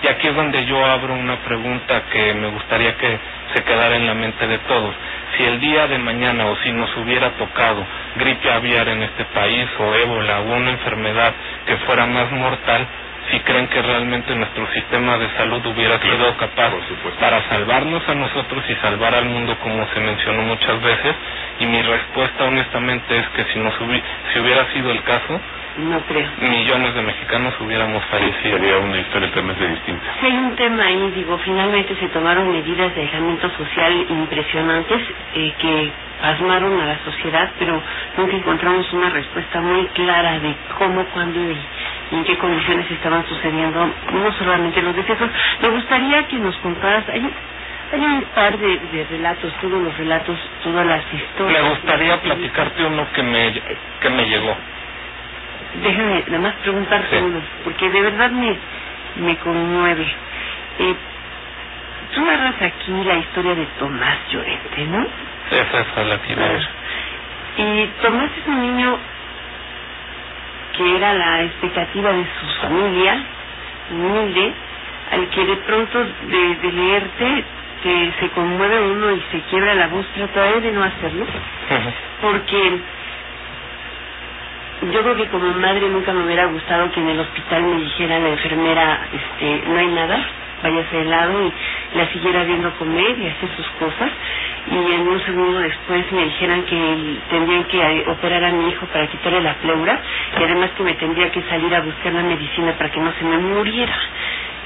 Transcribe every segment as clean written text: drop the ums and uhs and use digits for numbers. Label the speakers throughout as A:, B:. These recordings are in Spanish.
A: Y aquí es donde yo abro una pregunta que me gustaría que se quedara en la mente de todos. Si el día de mañana o si nos hubiera tocado gripe aviar en este país o ébola o una enfermedad que fuera más mortal, si creen que realmente nuestro sistema de salud hubiera sido capaz para salvarnos a nosotros y salvar al mundo, como se mencionó muchas veces. Y mi respuesta honestamente es que si hubiera sido el caso,
B: no creo.
A: Millones de mexicanos hubiéramos fallecido.
C: Sería una historia totalmente distinta.
B: Sí, hay un tema ahí, digo, finalmente se tomaron medidas de aislamiento social impresionantes que pasmaron a la sociedad, pero nunca encontramos una respuesta muy clara de cómo, cuándo y en qué condiciones estaban sucediendo, no solamente los decesos. Me gustaría que nos contaras, hay un par de relatos, todos los relatos, todas las historias.
A: Me gustaría platicarte uno que me llegó.
B: Déjame nada más preguntarte uno, porque de verdad me conmueve. Tú narras aquí la historia de Tomás Llorente, ¿no?
A: Esa la que iba a ver.
B: Y Tomás es un niño que era la expectativa de su familia, humilde, al que de pronto de leerte que se conmueve uno y se quiebra la voz, pero todavía de no hacerlo, porque yo creo que como madre nunca me hubiera gustado que en el hospital me dijera la enfermera, no hay nada, váyase de lado, y la siguiera viendo comer y hacer sus cosas, y en un segundo después me dijeran que tendrían que operar a mi hijo para quitarle la pleura, y además que me tendría que salir a buscar la medicina para que no se me muriera,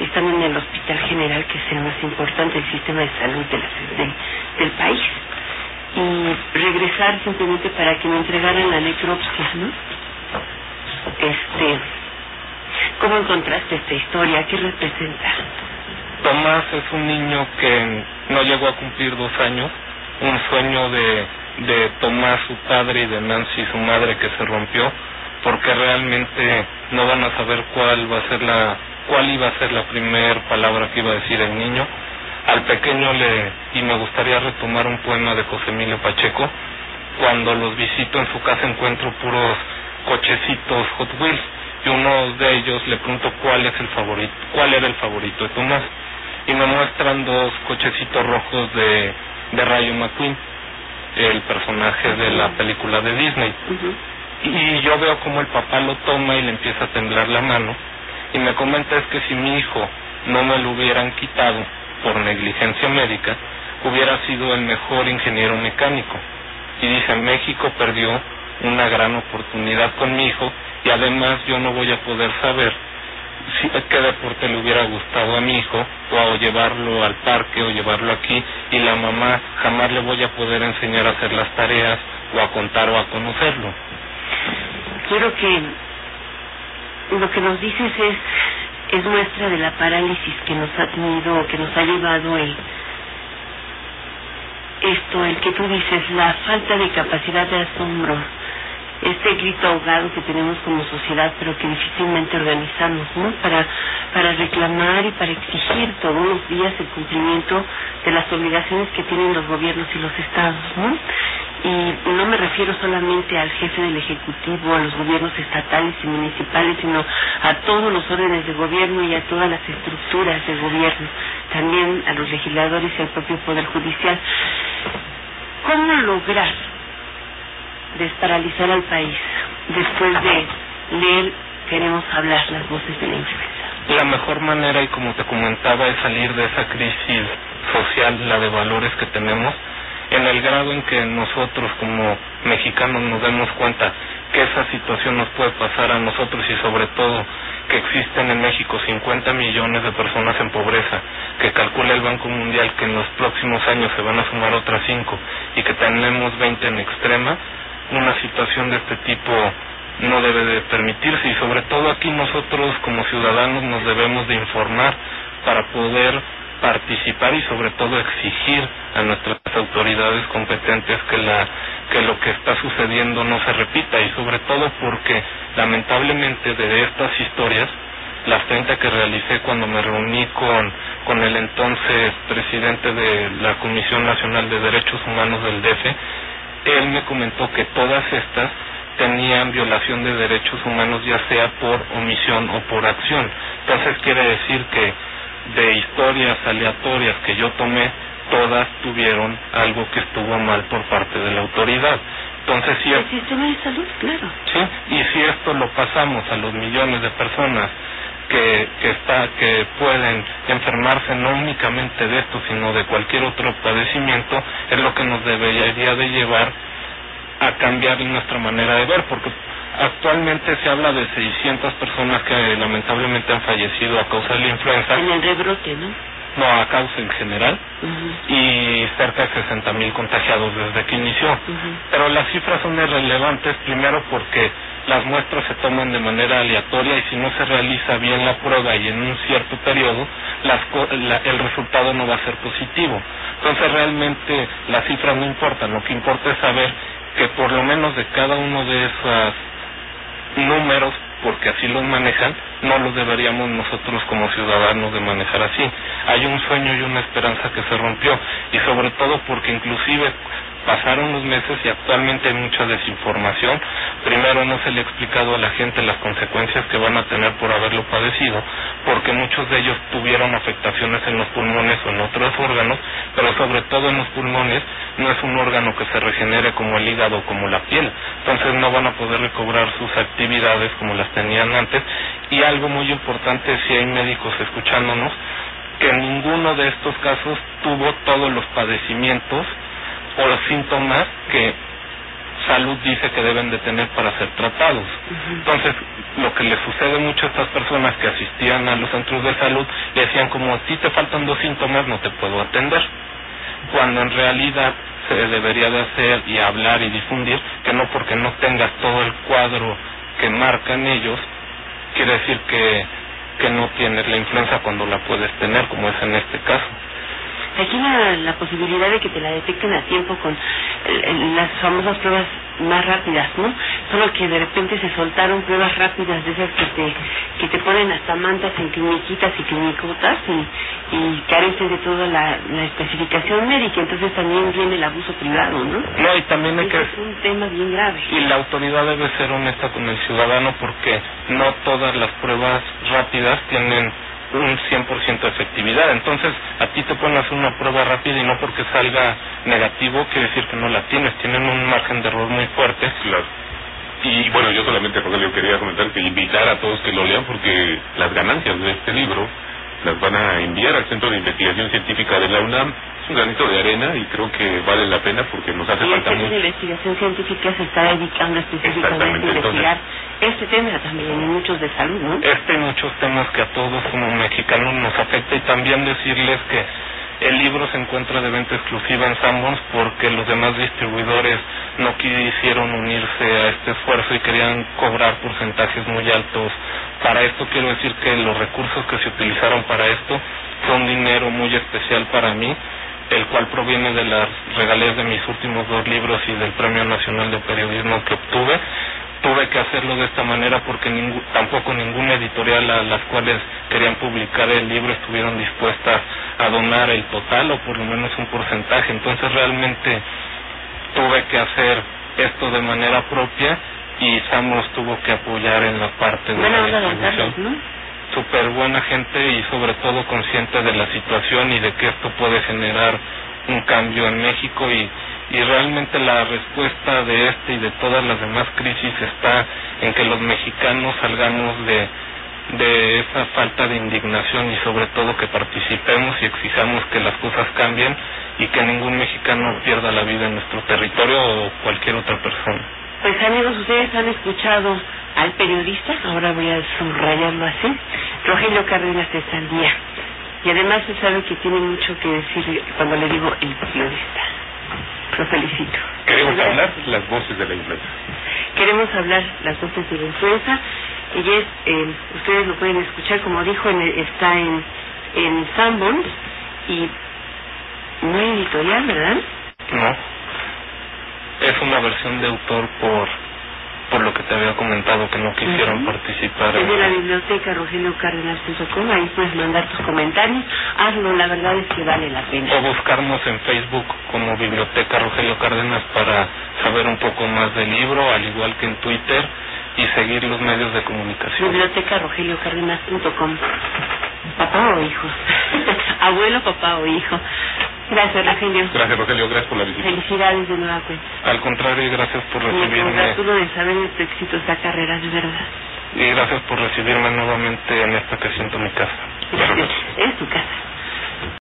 B: estando en el hospital general, que es el más importante del sistema de salud del país, y regresar simplemente para que me entregaran la necropsia, ¿no? ¿Cómo encontraste esta historia? ¿Qué representa?
A: Tomás es un niño que no llegó a cumplir 2 años, un sueño de Tomás, su padre, y de Nancy, su madre, que se rompió, porque realmente no van a saber cuál iba a ser la primera palabra que iba a decir el niño. Al pequeño y me gustaría retomar un poema de José Emilio Pacheco. Cuando los visito en su casa encuentro puros cochecitos Hot Wheels, y uno de ellos le pregunto cuál era el favorito de Tomás, y me muestran 2 cochecitos rojos de Rayo McQueen, el personaje de la película de Disney. Y yo veo como el papá lo toma y le empieza a temblar la mano, y me comenta es que si mi hijo no me lo hubieran quitado por negligencia médica, hubiera sido el mejor ingeniero mecánico. Y dice, México perdió una gran oportunidad con mi hijo, y además yo no voy a poder saber qué deporte le hubiera gustado a mi hijo, o llevarlo al parque, o llevarlo aquí, y la mamá jamás le voy a poder enseñar a hacer las tareas, o a contar, o a conocerlo.
B: Quiero que lo que nos dices es muestra de la parálisis que nos ha tenido, que nos ha llevado el que tú dices, la falta de capacidad de asombro, este grito ahogado que tenemos como sociedad, pero que difícilmente organizamos, ¿no? Para reclamar y para exigir todos los días el cumplimiento de las obligaciones que tienen los gobiernos y los estados, ¿no? Y no me refiero solamente al jefe del Ejecutivo, a los gobiernos estatales y municipales, sino a todos los órdenes de gobierno y a todas las estructuras de gobierno, también a los legisladores y al propio Poder Judicial. ¿Cómo lograr desparalizar al país después de leer Queremos hablar, las voces de la influenza?
A: La mejor manera, y como te comentaba, es salir de esa crisis social, la de valores que tenemos, en el grado en que nosotros como mexicanos nos demos cuenta que esa situación nos puede pasar a nosotros, y sobre todo que existen en México 50 millones de personas en pobreza, que calcula el Banco Mundial que en los próximos años se van a sumar otras 5, y que tenemos 20 en extrema. Una situación de este tipo no debe de permitirse, y sobre todo aquí nosotros como ciudadanos nos debemos de informar para poder participar y sobre todo exigir a nuestras autoridades competentes que lo que está sucediendo no se repita, y sobre todo porque lamentablemente de estas historias, las 30 que realicé cuando me reuní con el entonces presidente de la Comisión Nacional de Derechos Humanos del DF, él me comentó que todas estas tenían violación de derechos humanos, ya sea por omisión o por acción. Entonces quiere decir que de historias aleatorias que yo tomé, todas tuvieron algo que estuvo mal por parte de la autoridad. Entonces, si
B: el sistema de salud, claro.
A: Sí, y si esto lo pasamos a los millones de personas que pueden enfermarse no únicamente de esto, sino de cualquier otro padecimiento, es lo que nos debería de llevar a cambiar nuestra manera de ver, porque actualmente se habla de 600 personas que lamentablemente han fallecido a causa de la influenza.
B: En el rebrote, ¿no?
A: No, a causa en general, y cerca de 60,000 contagiados desde que inició. Pero las cifras son irrelevantes, primero porque las muestras se toman de manera aleatoria y si no se realiza bien la prueba y en un cierto periodo, el resultado no va a ser positivo. Entonces realmente las cifras no importan, lo que importa es saber que por lo menos de cada uno de esos números, porque así los manejan, no los deberíamos nosotros como ciudadanos de manejar así. Hay un sueño y una esperanza que se rompió, y sobre todo porque inclusive pasaron los meses y actualmente hay mucha desinformación. Primero, no se le ha explicado a la gente las consecuencias que van a tener por haberlo padecido, porque muchos de ellos tuvieron afectaciones en los pulmones o en otros órganos, pero sobre todo en los pulmones no es un órgano que se regenere como el hígado o como la piel, entonces no van a poder recobrar sus actividades como las tenían antes. Y algo muy importante, si hay médicos escuchándonos, que ninguno de estos casos tuvo todos los padecimientos o los síntomas que salud dice que deben de tener para ser tratados. Entonces, lo que les sucede mucho a estas personas que asistían a los centros de salud, le decían como, a ti te faltan 2 síntomas, no te puedo atender, cuando en realidad se debería de hacer y hablar y difundir que no porque no tengas todo el cuadro que marcan ellos, quiere decir que no tienes la influenza cuando la puedes tener, como es en este caso.
B: Aquí la posibilidad de que te la detecten a tiempo con las famosas pruebas más rápidas, ¿no? Solo que de repente se soltaron pruebas rápidas de esas que te ponen hasta mantas en cliniquitas y clinicotas y carecen de toda la especificación médica, entonces también viene el abuso privado, ¿no?
A: No, y también hay que...
B: Es un tema bien grave.
A: Y la autoridad debe ser honesta con el ciudadano, porque no todas las pruebas rápidas tienen un 100% de efectividad. Entonces, a ti te pueden hacer una prueba rápida y no porque salga negativo quiere decir que no la tienes. Tienen un margen de error muy fuerte.
C: Claro. Y bueno, yo solamente, Rogelio, quería comentar que invitar a todos que lo lean, porque las ganancias de este libro las van a enviar al Centro de Investigación Científica de la UNAM. Es un granito de arena y creo que vale la pena porque nos hace falta mucho.
B: Y el Centro de Investigación Científica se está dedicando específicamente a investigar este tema también, y muchos de salud, ¿no?
A: Y muchos temas que a todos como mexicanos nos afecta, y también decirles que el libro se encuentra de venta exclusiva en Sanborns porque los demás distribuidores no quisieron unirse a este esfuerzo y querían cobrar porcentajes muy altos. Para esto quiero decir que los recursos que se utilizaron para esto son dinero muy especial para mí, el cual proviene de las regalías de mis últimos 2 libros y del Premio Nacional de Periodismo que obtuve. Tuve que hacerlo de esta manera porque tampoco ninguna editorial a las cuales querían publicar el libro estuvieron dispuestas a donar el total o por lo menos un porcentaje. Entonces realmente tuve que hacer esto de manera propia y Sanborns tuvo que apoyar en la parte de la distribución.
B: ¿No?
A: Súper buena gente y sobre todo consciente de la situación y de que esto puede generar un cambio en México, y realmente la respuesta de este y de todas las demás crisis está en que los mexicanos salgamos de esa falta de indignación y sobre todo que participemos y exijamos que las cosas cambien y que ningún mexicano pierda la vida en nuestro territorio o cualquier otra persona.
B: Pues amigos, ustedes han escuchado al periodista, ahora voy a subrayarlo así, Rogelio Cárdenas Testandía, y además se sabe que tiene mucho que decir cuando le digo el periodista. Lo felicito.
C: Queremos hablar las voces de la influenza.
B: Queremos hablar las voces de la influenza. Y ustedes lo pueden escuchar, como dijo, está en Sanborns, y no hay editorial, ¿verdad?
A: No. Es una versión de autor por lo que te había comentado, que no quisieron participar.
B: Es de la biblioteca rogeliocardenas.com, ahí puedes mandar tus comentarios, hazlo, la verdad es que vale la pena.
A: O buscarnos en Facebook como Biblioteca Rogelio Cárdenas para saber un poco más del libro, al igual que en Twitter, y seguir los medios de comunicación.
B: Biblioteca rogeliocardenas.com. Papá o hijo. Abuelo, papá o hijo. Gracias, Rogelio.
C: Gracias, Rogelio. Gracias por la visita.
B: Felicidades de nueva cuenta.
A: Al contrario, gracias por recibirme.
B: Me congratulo de saber de tu exitosa carrera, de verdad.
A: Y gracias por recibirme nuevamente en esta que siento mi casa.
B: Es tu casa.